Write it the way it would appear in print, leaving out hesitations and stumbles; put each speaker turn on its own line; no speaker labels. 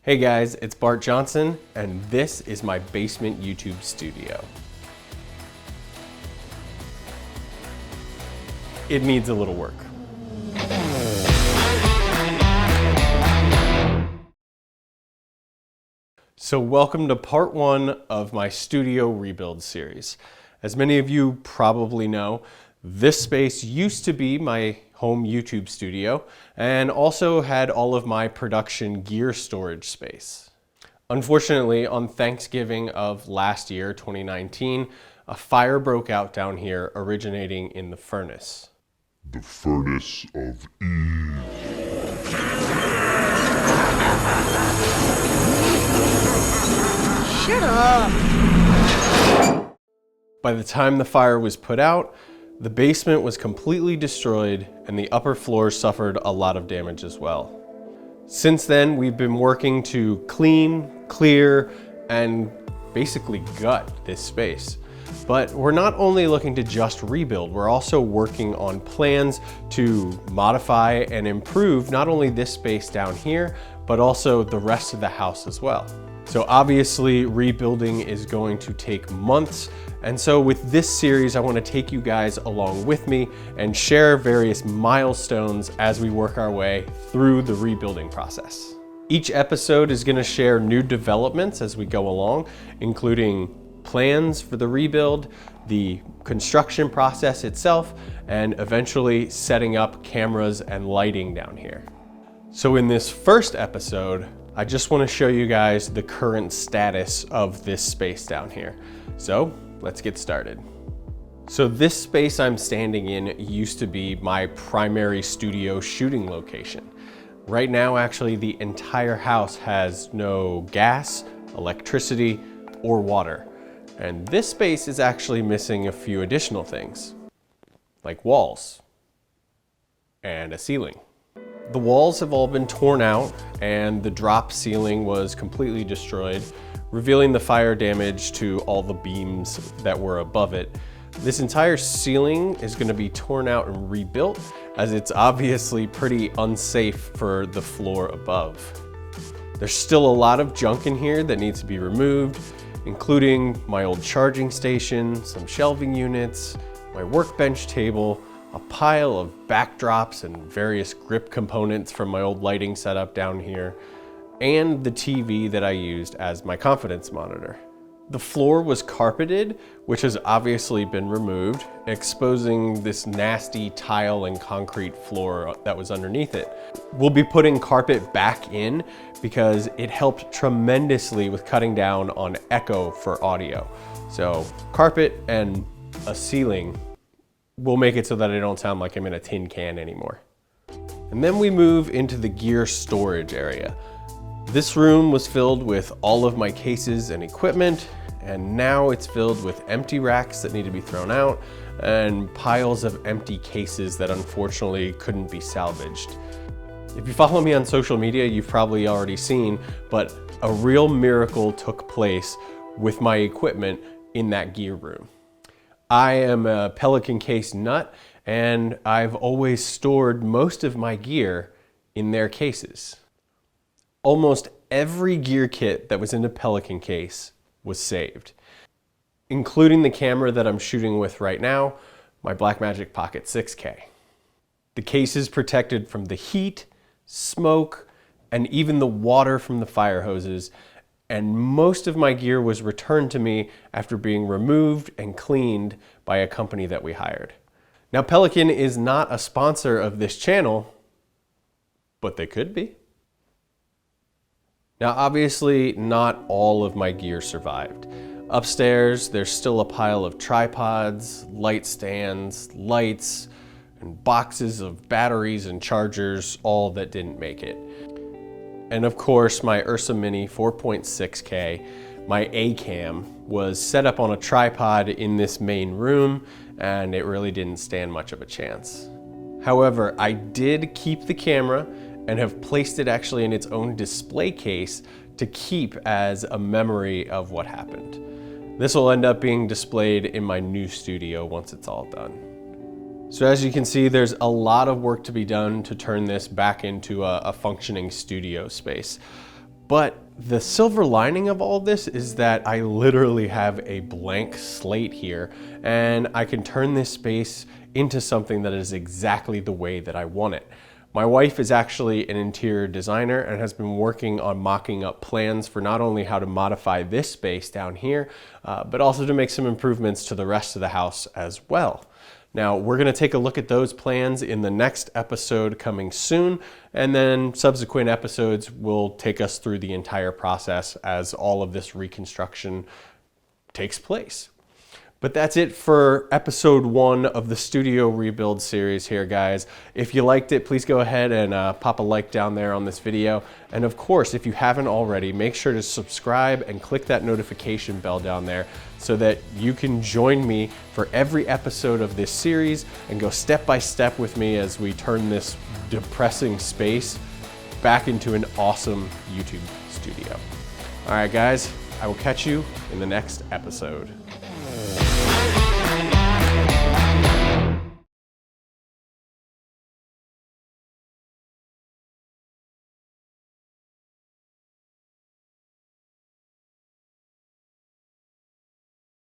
Hey guys, it's Bart Johnson, and this is my basement YouTube studio. It needs a little work. So welcome to part one of my studio rebuild series. As many of you probably know, this space used to be my home YouTube studio and also had all of my production gear storage space. Unfortunately, on Thanksgiving of last year, 2019, a fire broke out down here originating in the furnace.
The furnace of Eve.
Shut up! By the time the fire was put out, the basement was completely destroyed and the upper floors suffered a lot of damage as well. Since then, we've been working to clean, clear, and basically gut this space. But we're not only looking to just rebuild, we're also working on plans to modify and improve not only this space down here, but also the rest of the house as well. So obviously rebuilding is going to take months. And so with this series, I want to take you guys along with me and share various milestones as we work our way through the rebuilding process. Each episode is going to share new developments as we go along, including plans for the rebuild, the construction process itself, and eventually setting up cameras and lighting down here. So in this first episode, I just want to show you guys the current status of this space down here. So let's get started. So this space I'm standing in used to be my primary studio shooting location. Right now, actually, the entire house has no gas, electricity, or water. And this space is actually missing a few additional things, like walls and a ceiling. The walls have all been torn out and the drop ceiling was completely destroyed, revealing the fire damage to all the beams that were above it. This entire ceiling is going to be torn out and rebuilt, as it's obviously pretty unsafe for the floor above. There's still a lot of junk in here that needs to be removed, including my old charging station, some shelving units, my workbench table, a pile of backdrops and various grip components from my old lighting setup down here, and the TV that I used as my confidence monitor. The floor was carpeted, which has obviously been removed, exposing this nasty tile and concrete floor that was underneath it. We'll be putting carpet back in because it helped tremendously with cutting down on echo for audio. So carpet and a ceiling will make it so that I don't sound like I'm in a tin can anymore. And then we move into the gear storage area. This room was filled with all of my cases and equipment, and now it's filled with empty racks that need to be thrown out and piles of empty cases that unfortunately couldn't be salvaged. If you follow me on social media, you've probably already seen, but a real miracle took place with my equipment in that gear room. I am a Pelican Case nut, and I've always stored most of my gear in their cases. Almost every gear kit that was in a Pelican Case was saved, including the camera that I'm shooting with right now, my Blackmagic Pocket 6K. The case is protected from the heat, smoke, and even the water from the fire hoses, and most of my gear was returned to me after being removed and cleaned by a company that we hired. Now, Pelican is not a sponsor of this channel, but they could be. Now, obviously, not all of my gear survived. Upstairs, there's still a pile of tripods, light stands, lights, and boxes of batteries and chargers, all that didn't make it. And of course, my Ursa Mini 4.6K, my A-cam, was set up on a tripod in this main room, and it really didn't stand much of a chance. However, I did keep the camera and have placed it actually in its own display case to keep as a memory of what happened. This will end up being displayed in my new studio once it's all done. So as you can see, there's a lot of work to be done to turn this back into a functioning studio space. But the silver lining of all this is that I literally have a blank slate here, and I can turn this space into something that is exactly the way that I want it. My wife is actually an interior designer and has been working on mocking up plans for not only how to modify this space down here, but also to make some improvements to the rest of the house as well. Now, we're going to take a look at those plans in the next episode coming soon, and then subsequent episodes will take us through the entire process as all of this reconstruction takes place. But that's it for episode 1 of the studio rebuild series here, guys. If you liked it, please go ahead and pop a like down there on this video. And of course, if you haven't already, make sure to subscribe and click that notification bell down there so that you can join me for every episode of this series and go step by step with me as we turn this depressing space back into an awesome YouTube studio. All right, guys, I will catch you in the next episode.